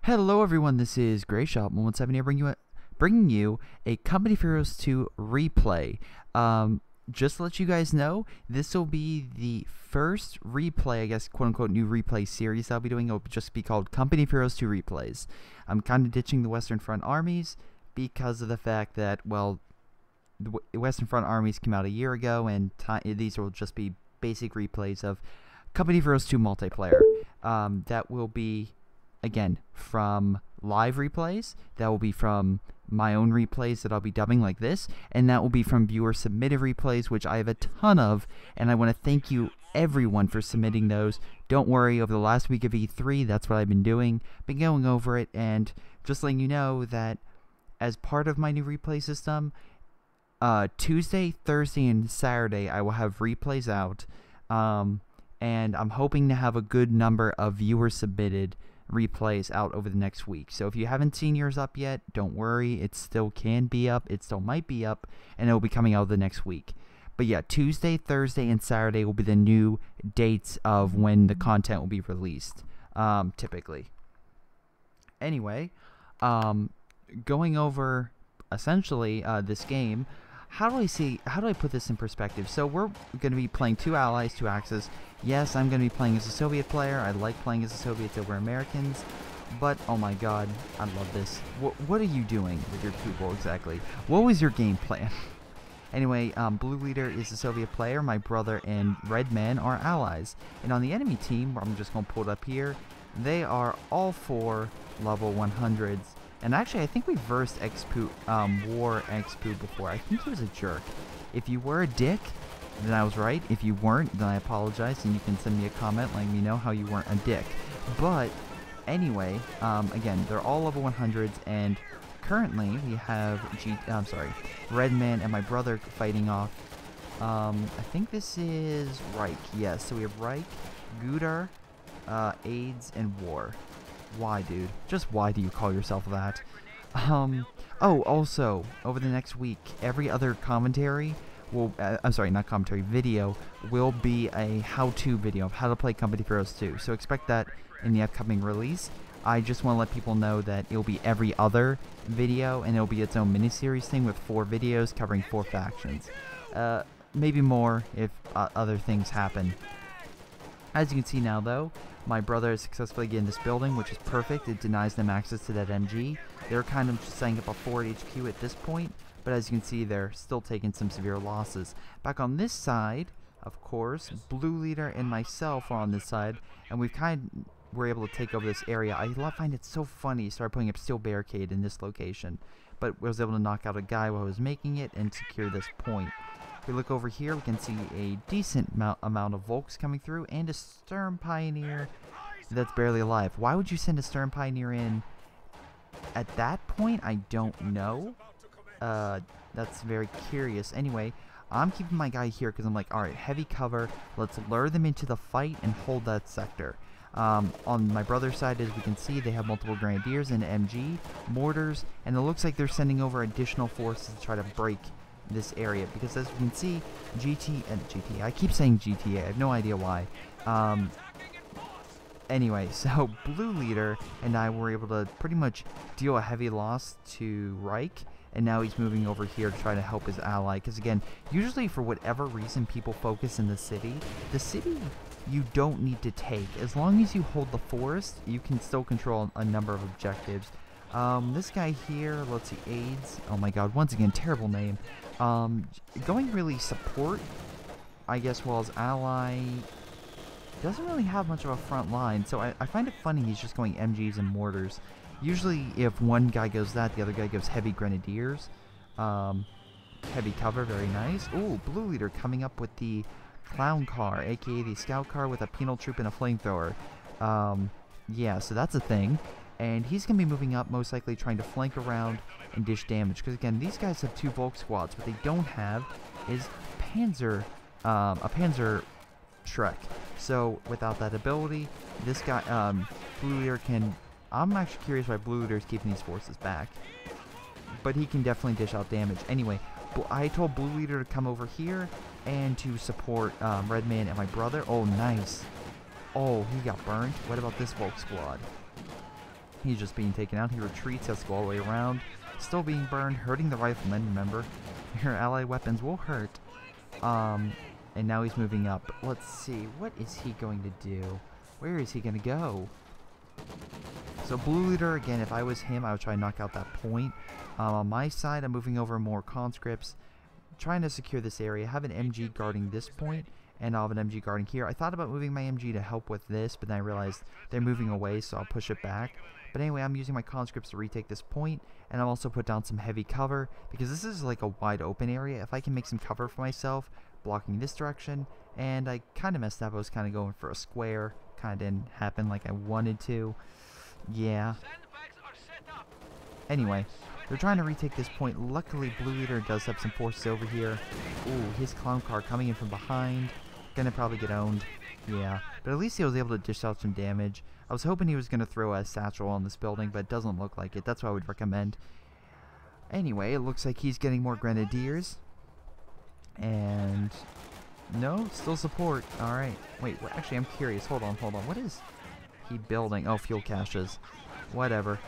Hello everyone, this is Greyshot 117 here bringing you a Company of Heroes 2 replay. Just to let you guys know, this will be the first replay, I guess, quote-unquote, new replay series I'll be doing. It'll just be called Company of Heroes 2 Replays. I'm kind of ditching the Western Front armies because of the fact that, well, the Western Front armies came out a year ago, and these will just be basic replays of Company of Heroes 2 multiplayer. That will be, again, from live replays, that will be from my own replays that I'll be dubbing like this, and that will be from viewer submitted replays, which I have a ton of, and I want to thank you everyone for submitting those. Don't worry, over the last week of E3, that's what I've been doing, been going over it, and just letting you know that as part of my new replay system, Tuesday, Thursday, and Saturday I will have replays out, and I'm hoping to have a good number of viewer submitted replays out over the next week. So if you haven't seen yours up yet, don't worry, it still can be up, it still might be up, and it will be coming out the next week. But yeah, Tuesday, Thursday, and Saturday will be the new dates of when the content will be released, typically. Anyway, going over essentially this game, how do I put this in perspective? So we're going to be playing two allies, two axes. Yes, I'm going to be playing as a Soviet player. I like playing as the Soviets over Americans. But, oh my god, I love this. What are you doing with your people exactly? What was your game plan? Anyway, Blue Leader is a Soviet player. My brother and Red Man are allies. And on the enemy team, I'm just going to pull it up here, they are all four level 100s. And actually, I think we versed War Expu before. I think he was a jerk. If you were a dick, then I was right. If you weren't, then I apologize, and you can send me a comment letting me know how you weren't a dick. But anyway, again, they're all level 100s, and currently we have Red Man and my brother fighting off. I think this is Reich. Yes, so we have Reich, Gudar, AIDS, and War. Why, dude? Just why do you call yourself that? Oh, also, over the next week, every other commentary will, I'm sorry, not commentary, video, will be a how-to video of how to play Company of Heroes 2. So expect that in the upcoming release. I just want to let people know that it'll be every other video, and it'll be its own miniseries thing with 4 videos covering 4 factions. Maybe more if other things happen. As you can see now, though, my brother is successfully getting this building, which is perfect. It denies them access to that MG. They're kind of just setting up a forward HQ at this point, but as you can see, they're still taking some severe losses. Back on this side, of course, Blue Leader and myself are on this side, and we're able to take over this area. I find it so funny, started putting up steel barricade in this location, but was able to knock out a guy while I was making it and secure this point. If we look over here, we can see a decent amount of Volks coming through, and a Sturm Pioneer that's barely alive. Why would you send a Sturm Pioneer in at that point? I don't know. That's very curious. Anyway, I'm keeping my guy here because I'm like, alright, heavy cover. Let's lure them into the fight and hold that sector. On my brother's side, as we can see, they have multiple Grenadiers and MG, mortars, and it looks like they're sending over additional forces to try to break this area, because as you can see, I keep saying GTA, I have no idea why. Anyway, so Blue Leader and I were able to pretty much deal a heavy loss to Reich, and now he's moving over here to try to help his ally, because again, usually for whatever reason people focus in the city you don't need to take. As long as you hold the forest, you can still control a number of objectives. This guy here, let's see, AIDS, oh my god, once again, terrible name. Going really support, I guess, while his ally doesn't really have much of a front line, so I find it funny he's just going MGs and mortars. Usually if one guy goes that, the other guy goes heavy Grenadiers. Heavy cover, very nice. Ooh, Blue Leader coming up with the Clown Car, aka the Scout Car with a penal troop and a flamethrower. Yeah, so that's a thing. And he's going to be moving up, most likely trying to flank around and dish damage. Because again, these guys have 2 Volk squads. What they don't have is a Panzer Shrek. So without that ability, this guy, Blue Leader can... I'm actually curious why Blue Leader is keeping these forces back. But he can definitely dish out damage. Anyway, I told Blue Leader to come over here and to support Red Man and my brother. Oh, nice. Oh, he got burned. What about this Volk squad? He's just being taken out. He retreats, has to go all the way around. Still being burned, hurting the rifleman, remember. Your allied weapons will hurt. And now he's moving up. Let's see, what is he going to do? Where is he going to go? So blue leader, again, if I was him, I would try and knock out that point. On my side, I'm moving over more conscripts, trying to secure this area. I have an MG guarding this point, and I'll have an MG guarding here. I thought about moving my MG to help with this, but then I realized they're moving away, so I'll push it back. But anyway, I'm using my conscripts to retake this point, and I'll also put down some heavy cover, because this is like a wide open area. If I can make some cover for myself, blocking this direction, and I kind of messed up. I was kind of going for a square. Kind of didn't happen like I wanted to. Yeah. Anyway, they're trying to retake this point. Luckily, blue leader does have some forces over here. Ooh, his clown car coming in from behind. Gonna probably get owned. Yeah, but at least he was able to dish out some damage. I was hoping he was gonna throw a satchel on this building, but it doesn't look like it. That's what I would recommend. Anyway, it looks like he's getting more grenadiers. And no, still support. Alright. Wait, actually, I'm curious. Hold on. What is he building? Oh, fuel caches. Whatever.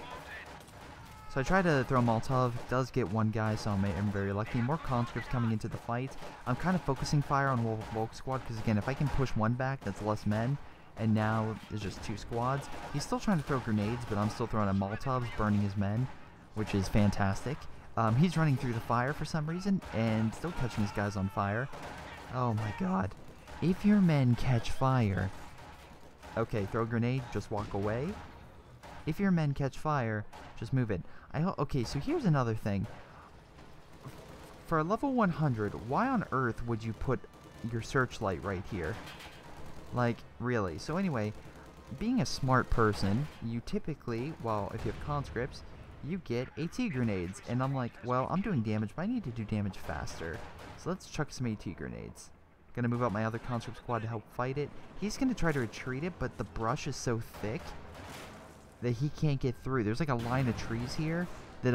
So I try to throw a Molotov. Does get one guy, so I'm very lucky. More conscripts coming into the fight. I'm kind of focusing fire on Volk Squad, because again, if I can push one back, that's less men. And now there's just 2 squads. He's still trying to throw grenades, but I'm still throwing a Molotovs, burning his men, which is fantastic. He's running through the fire for some reason, and still catching his guys on fire. Oh my god. If your men catch fire... Okay, throw a grenade, just walk away. If your men catch fire, just move it. Okay, so here's another thing. For a level 100, why on earth would you put your searchlight right here? Like, really? So anyway, being a smart person, you typically, well, if you have conscripts, you get AT grenades. And I'm like, well, I'm doing damage, but I need to do damage faster. So let's chuck some AT grenades. Gonna move out my other conscript squad to help fight it. He's gonna try to retreat it, but the brush is so thick that he can't get through. There's like a line of trees here that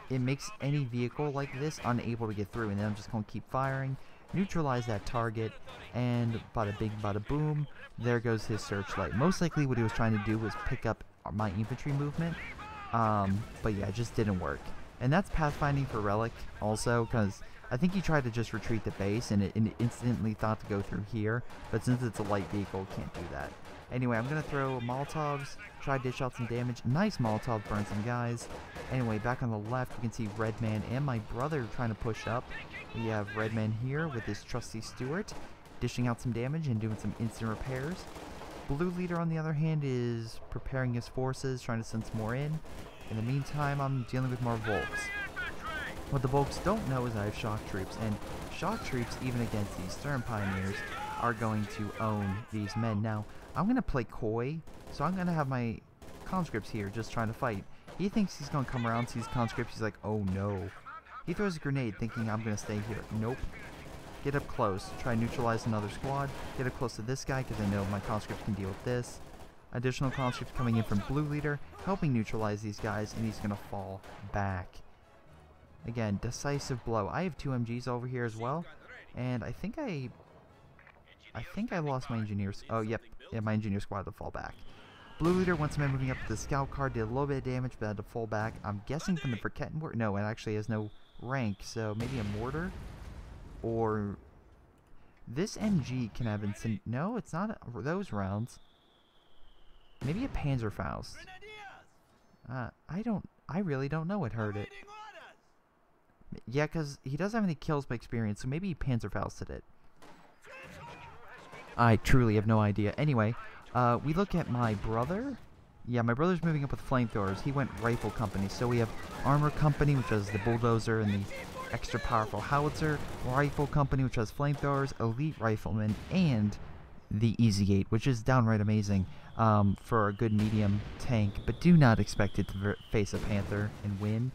it makes any vehicle like this unable to get through. And then I'm just gonna keep firing, neutralize that target, and bada bing, bada boom, there goes his searchlight. Most likely what he was trying to do was pick up my infantry movement. But yeah, it just didn't work. And that's pathfinding for Relic also, because I think he tried to just retreat the base, and it instantly thought to go through here. But since it's a light vehicle, it can't do that. Anyway, I'm going to throw Molotovs, try to dish out some damage. Nice Molotov, burn some guys. Anyway, back on the left, we can see Redman and my brother trying to push up. We have Redman here with his trusty Stuart, dishing out some damage and doing some instant repairs. Blue leader, on the other hand, is preparing his forces, trying to send some more in. In the meantime, I'm dealing with more Volks. What the Volks don't know is I have shock troops, and shock troops, even against these Stern Pioneers, are going to own these men. Now, I'm going to play coy, so I'm going to have my conscripts here just trying to fight. He thinks he's going to come around, sees conscripts, he's like, oh no. He throws a grenade thinking I'm going to stay here. Nope. Get up close. Try and neutralize another squad. Get up close to this guy because I know my conscripts can deal with this. Additional conscripts coming in from blue leader, helping neutralize these guys, and he's going to fall back. Again, decisive blow. I have 2 MGs over here as well, and I think I lost my engineers. Oh, yep. Yeah, my engineer squad had to fall back. Blue leader, once again moving up to the scout car, did a little bit of damage, but had to fall back. I'm guessing from the Verketten. No, it actually has no rank, so maybe a mortar? Or this MG can have instant. No, it's not those rounds. Maybe a Panzerfaust. I really don't know what hurt it. Yeah, because he doesn't have any kills by experience, so maybe he Panzerfausted it. I truly have no idea. Anyway, we look at my brother. Yeah, my brother's moving up with flamethrowers. He went rifle company. So we have armor company, which has the bulldozer and the extra powerful howitzer. Rifle company, which has flamethrowers, elite riflemen, and the Easy 8, which is downright amazing for a good medium tank. But do not expect it to face a Panther and win.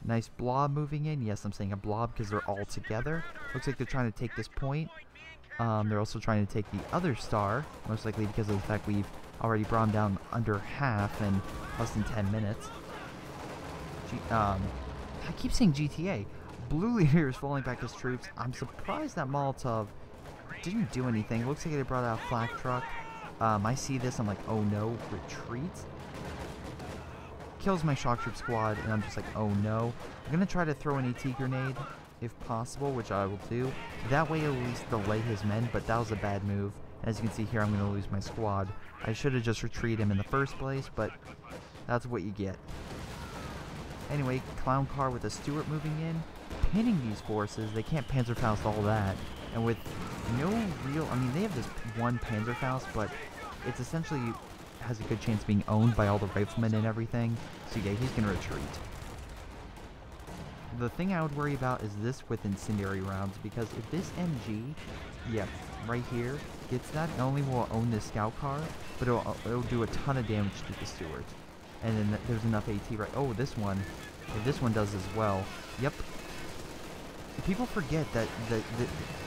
Nice blob moving in. Yes, I'm saying a blob because they're all together. Looks like they're trying to take this point. They're also trying to take the other star, most likely because of the fact we've already brought them down under half in less than 10 minutes. I keep saying GTA. Blue leader is falling back his troops. I'm surprised that Molotov didn't do anything. It looks like they brought out a flak truck. I see this. I'm like, oh no, retreat. kills my shock troop squad, and I'm just like, oh no. I'm going to try to throw an AT grenade, if possible, which I will do. That way it'll at least delay his men, but that was a bad move. As you can see here, I'm going to lose my squad. I should have just retreated him in the first place, but that's what you get. Anyway, clown car with a Stuart moving in, pinning these forces. They can't Panzerfaust all that. And with no real, I mean, they have this one Panzerfaust, but it's essentially has a good chance of being owned by all the riflemen and everything. So yeah, he's going to retreat. The thing I would worry about is this with incendiary rounds, because if this MG, yep, right here, gets that, not only will it own this scout car, but it'll do a ton of damage to the Stuart. And then there's enough AT right. Oh, this one. If this one does as well. Yep. People forget that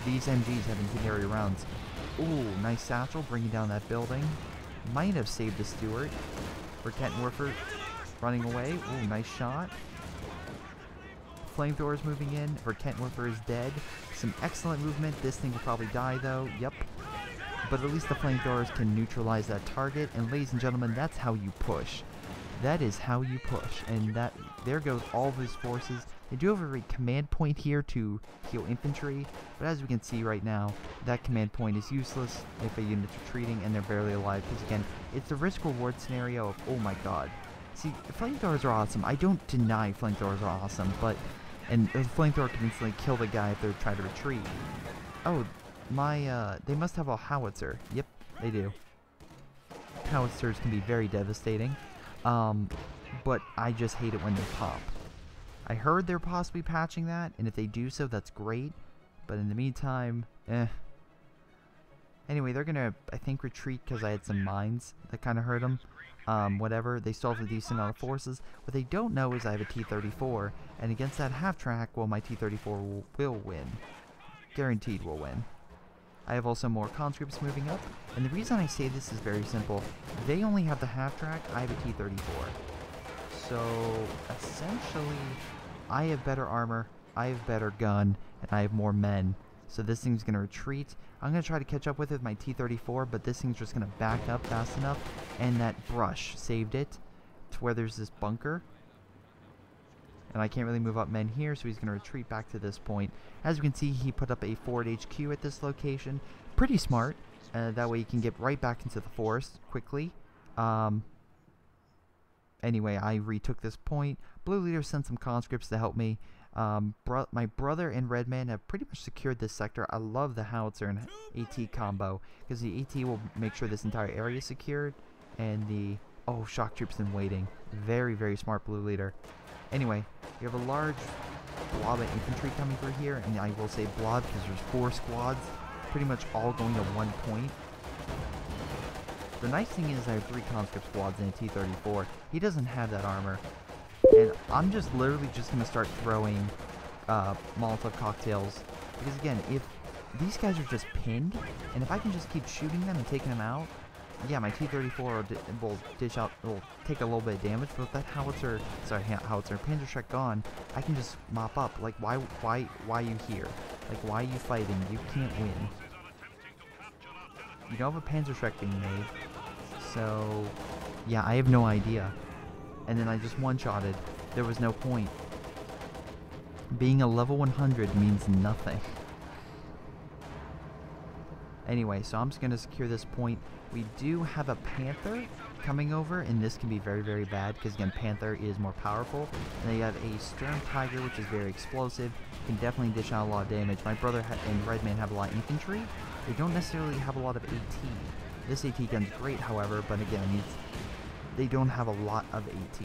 these MGs have incendiary rounds. Ooh, nice satchel, bringing down that building. Might have saved the Stuart. For Kettenwerfer running away. Ooh, nice shot. Flamethrowers moving in. For Kettenwerfer is dead. Some excellent movement. This thing will probably die though. Yep. But at least the flamethrowers can neutralize that target. And ladies and gentlemen, that's how you push. That is how you push. And that there goes all of his forces. They do have a command point here to heal infantry, but as we can see right now, that command point is useless if a unit's retreating and they're barely alive, because again, it's the risk-reward scenario of, oh my god. See, flamethrowers are awesome. I don't deny flamethrowers are awesome, and the flamethrower can instantly kill the guy if they're trying to retreat. Oh, they must have a howitzer. Yep, they do. Howitzers can be very devastating, but I just hate it when they pop. I heard they're possibly patching that, and if they do so, that's great. But in the meantime, Anyway, they're gonna, I think, retreat because I had some mines that kind of hurt them. Whatever, they still have a decent amount of forces. What they don't know is I have a T-34, and against that half-track, well, my T-34 will win. Guaranteed will win. I have also more conscripts moving up, and the reason I say this is very simple. They only have the half-track, I have a T-34. So, essentially, I have better armor, I have better gun, and I have more men. So this thing's going to retreat. I'm going to try to catch up with it with my T-34, but this thing's just going to back up fast enough. And that brush saved it to where there's this bunker. And I can't really move up men here, so he's going to retreat back to this point. As you can see, he put up a forward HQ at this location. Pretty smart. That way you can get right back into the forest quickly. Anyway, I retook this point. Blue Leader sent some conscripts to help me. My brother and Redman have pretty much secured this sector. I love the howitzer and AT combo, because the AT will make sure this entire area is secured. And the, oh, shock troops in waiting. Very, very smart Blue Leader. Anyway, we have a large blob of infantry coming through here, and I will say blob because there's 4 squads, pretty much all going to one point. The nice thing is I have 3 conscript squads and a T-34. He doesn't have that armor. And I'm just literally just going to start throwing Molotov cocktails. Because again, if these guys are just pinned, and if I can just keep shooting them and taking them out, yeah, my T-34 will dish out, will take a little bit of damage, but with that howitzer, Panzerschreck gone, I can just mop up. Like, why are you here? Like, why are you fighting? You can't win. You don't have a Panzerschreck being made. So, yeah, I have no idea. And then I just one-shotted. There was no point. Being a level 100 means nothing. Anyway, so I'm just going to secure this point. We do have a Panther coming over, and this can be very, very bad, because again, Panther is more powerful. And they have a Stern Tiger, which is very explosive. Can definitely dish out a lot of damage. My brother and Redman have a lot of infantry. They don't necessarily have a lot of AT. This AT gun's great, however, but again, they don't have a lot of AT.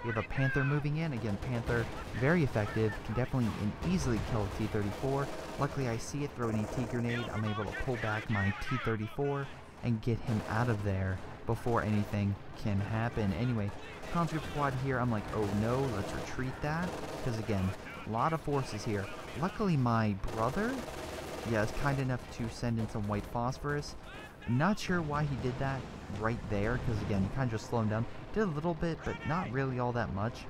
We have a Panther moving in. Again, Panther, very effective, can definitely and easily kill a T-34. Luckily, I see it throw an AT grenade. I'm able to pull back my T-34 and get him out of there before anything can happen. Anyway, conscript squad here, I'm like, oh no, let's retreat that. Because again, a lot of forces here. Luckily, my brother, yeah, is kind enough to send in some white phosphorus. I'm not sure why he did that right there, because again, you kind of just slow him down. Did a little bit, but not really all that much.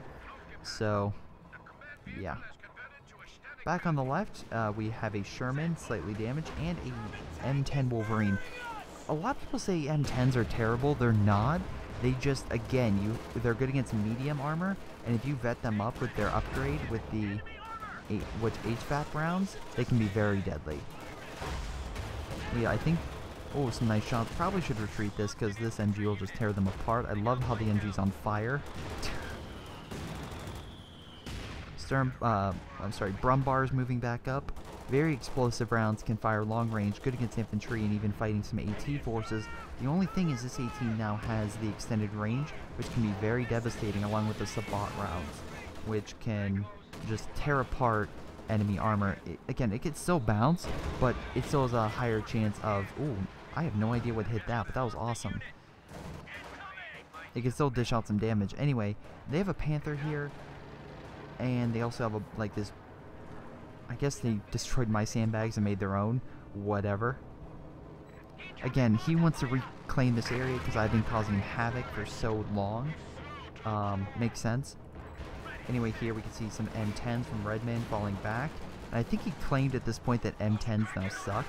So, yeah. Back on the left, we have a Sherman, slightly damaged, and a M10 Wolverine. A lot of people say M10s are terrible. They're not. They just, again, they're good against medium armor, and if you vet them up with their upgrade with the HVAC rounds, they can be very deadly. Yeah, I think, oh, some nice shots. Probably should retreat this because this MG will just tear them apart. I love how the MG's on fire. Brumbar's moving back up. Very explosive rounds, can fire long range, good against infantry and even fighting some AT forces. The only thing is this AT now has the extended range, which can be very devastating, along with the Sabot rounds, which can just tear apart enemy armor. Again, it could still bounce, but it still has a higher chance of... Ooh, I have no idea what hit that, but that was awesome. It can still dish out some damage. Anyway, they have a Panther here, and they also have like this... I guess they destroyed my sandbags and made their own. Whatever. Again, he wants to reclaim this area because I've been causing havoc for so long. Makes sense. Anyway, here we can see some M10s from Redman falling back. And I think he claimed at this point that M10s now suck.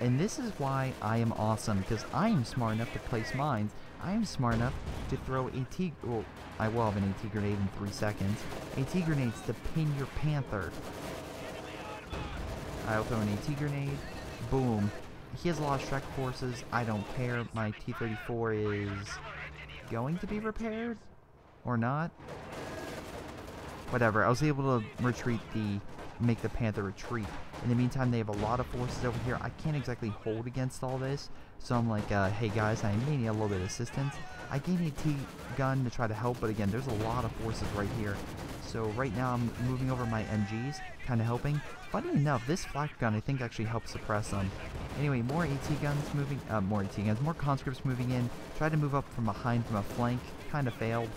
And this is why I am awesome, because I am smart enough to place mines. I am smart enough to throw AT... Well, I will have an AT grenade in 3 seconds. AT grenades to pin your Panther. I'll throw an AT grenade. Boom. He has a lot of Shrek forces. I don't care. My T-34 is going to be repaired? Or not? Whatever. I was able to make the Panther retreat. In the meantime, they have a lot of forces over here. I can't exactly hold against all this. So I'm like, hey guys, I may need a little bit of assistance. I gained a T-gun to try to help, but again, there's a lot of forces right here. So right now I'm moving over my MGs, kind of helping. Funny enough, this flak gun I think actually helps suppress them. Anyway, more AT guns moving, more conscripts moving in. Tried to move up from behind from a flank, kind of failed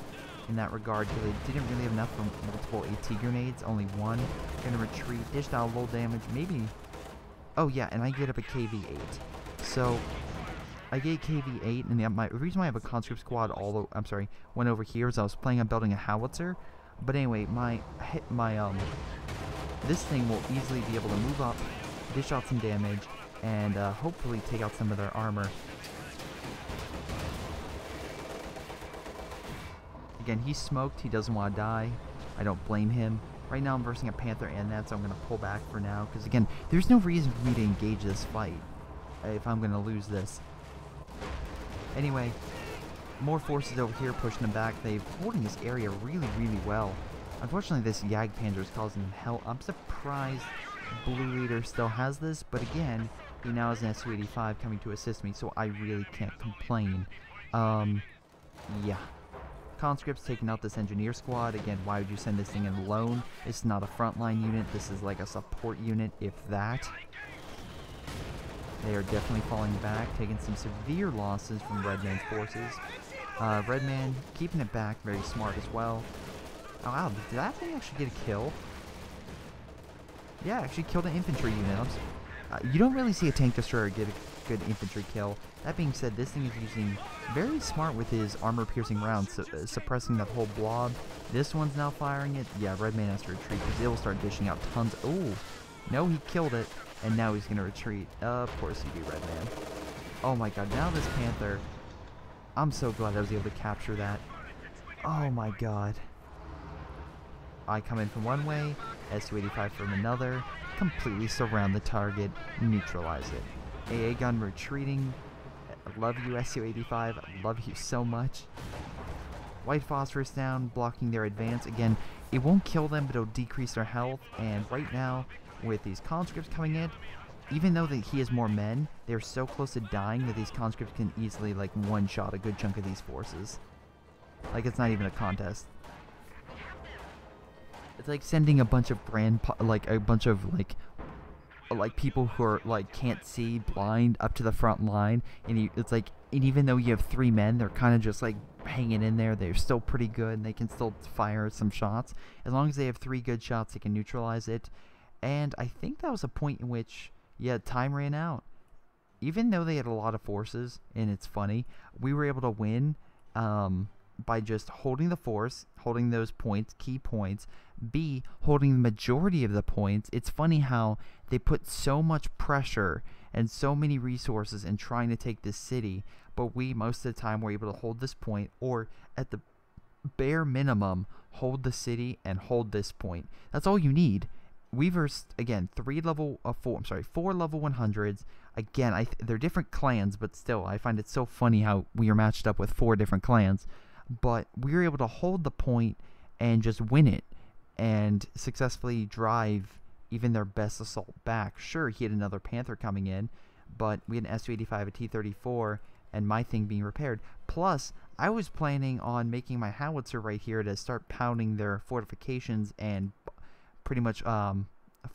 in that regard. They didn't really have enough for multiple AT grenades, only one. Gonna retreat, dished out low damage, maybe. Oh yeah, and I get up a KV-8. So I get KV-8, and the reason why I have a conscript squad went over here is I was planning on building a howitzer. But anyway, this thing will easily be able to move up, dish out some damage, and hopefully take out some of their armor. Again, he's smoked. He doesn't want to die. I don't blame him. Right now I'm versing a Panther and that, so I'm going to pull back for now. Because again, there's no reason for me to engage this fight if I'm going to lose this. Anyway, more forces over here pushing them back. They're holding this area really, really well. Unfortunately, this Jagdpanzer is causing them hell. I'm surprised Blue Leader still has this, but again, he now has an Su-85 coming to assist me, so I really can't complain. Yeah. Conscripts taking out this engineer squad. Again, why would you send this thing in alone? It's not a frontline unit. This is like a support unit, if that. They are definitely falling back, taking some severe losses from Redman's forces. Redman keeping it back, very smart as well. Oh, wow, did that thing actually get a kill? Yeah, actually killed an infantry unit. You don't really see a tank destroyer get a good infantry kill. That being said, this thing is using very smart with his armor-piercing rounds, suppressing that whole blob. This one's now firing it. Yeah, Redman has to retreat because it will start dishing out tons. Ooh, no, he killed it, and now he's going to retreat. Of course you do, Redman. Oh my god, now this Panther. I'm so glad I was able to capture that. Oh my god. I come in from one way, Su-85 from another, completely surround the target, neutralize it. AA gun retreating. I love you, Su-85. I love you so much. White phosphorus down, blocking their advance. Again, it won't kill them, but it'll decrease their health. And right now, with these conscripts coming in, even though he has more men, they're so close to dying that these conscripts can easily, like, one-shot a good chunk of these forces. Like, it's not even a contest. It's like sending a bunch of people who are like can't see, blind, up to the front line, and it's like, and even though you have 3 men, they're kind of just like hanging in there. They're still pretty good, and they can still fire some shots. As long as they have 3 good shots, they can neutralize it. And I think that was a point in which, yeah, time ran out. Even though they had a lot of forces, and it's funny, we were able to win by just holding the force, holding those points, key points, B, holding the majority of the points. It's funny how they put so much pressure and so many resources in trying to take this city, but we most of the time were able to hold this point, or at the bare minimum hold the city and hold this point. That's all you need. We versed, again, four level 100s. Again, they're different clans, but still, I find it so funny how we are matched up with 4 different clans. But we were able to hold the point and just win it and successfully drive even their best assault back. Sure, he had another Panther coming in, but we had an Su-85, a T-34, and my thing being repaired. Plus, I was planning on making my howitzer right here to start pounding their fortifications and pretty much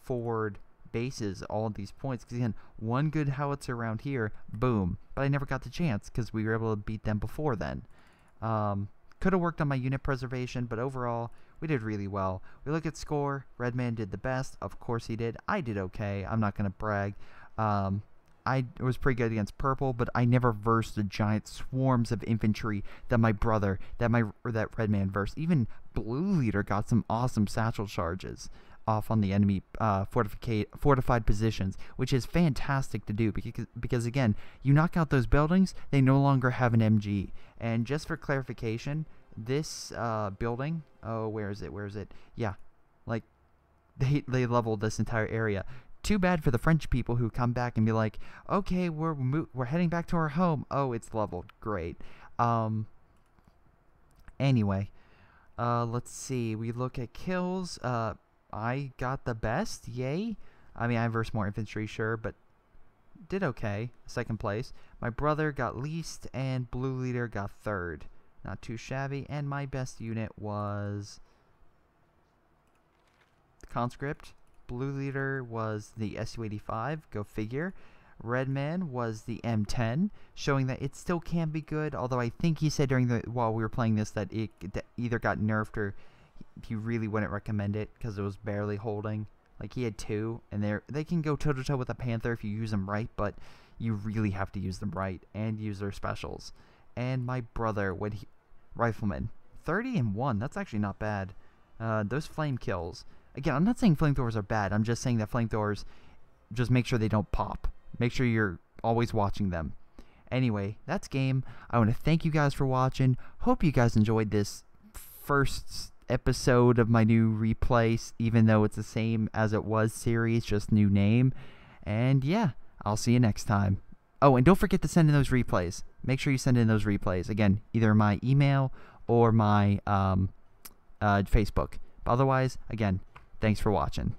forward bases, all of these points. Because again, one good howitzer around here, boom. But I never got the chance because we were able to beat them before then. Could have worked on my unit preservation, but overall, we did really well. We look at score. Redman did the best. Of course he did. I did okay. I'm not going to brag. I was pretty good against purple, but I never versed the giant swarms of infantry that my brother, that Redman versed. Even Blue Leader got some awesome satchel charges off on the enemy fortified positions, which is fantastic to do because again, you knock out those buildings, they no longer have an MG. And just for clarification, this building, oh, where is it? Yeah, like they leveled this entire area. Too bad for the French people who come back and be like, okay, we're heading back to our home. Oh, it's leveled. Great. Anyway, let's see. We look at kills. I got the best. Yay. I mean, I versed more infantry, sure, but did okay. 2nd place. My brother got least, and Blue Leader got 3rd. Not too shabby. And my best unit was the Conscript. Blue Leader was the Su-85, go figure. Redman was the M10, showing that it still can be good, although I think he said while we were playing this that it either got nerfed or he really wouldn't recommend it because it was barely holding. Like, he had 2, and they can go toe-to-toe with a Panther if you use them right, but you really have to use them right and use their specials. And my brother, Rifleman, 30-1, that's actually not bad. Those flame kills. Again, I'm not saying flamethrowers are bad. I'm just saying that flamethrowers, just make sure they don't pop. Make sure you're always watching them. Anyway, that's game. I want to thank you guys for watching. Hope you guys enjoyed this first episode of my new replay, even though it's the same as it was series, just new name. And yeah, I'll see you next time. Oh, and don't forget to send in those replays. Make sure you send in those replays. Again, either my email or my Facebook. But otherwise, again, thanks for watching.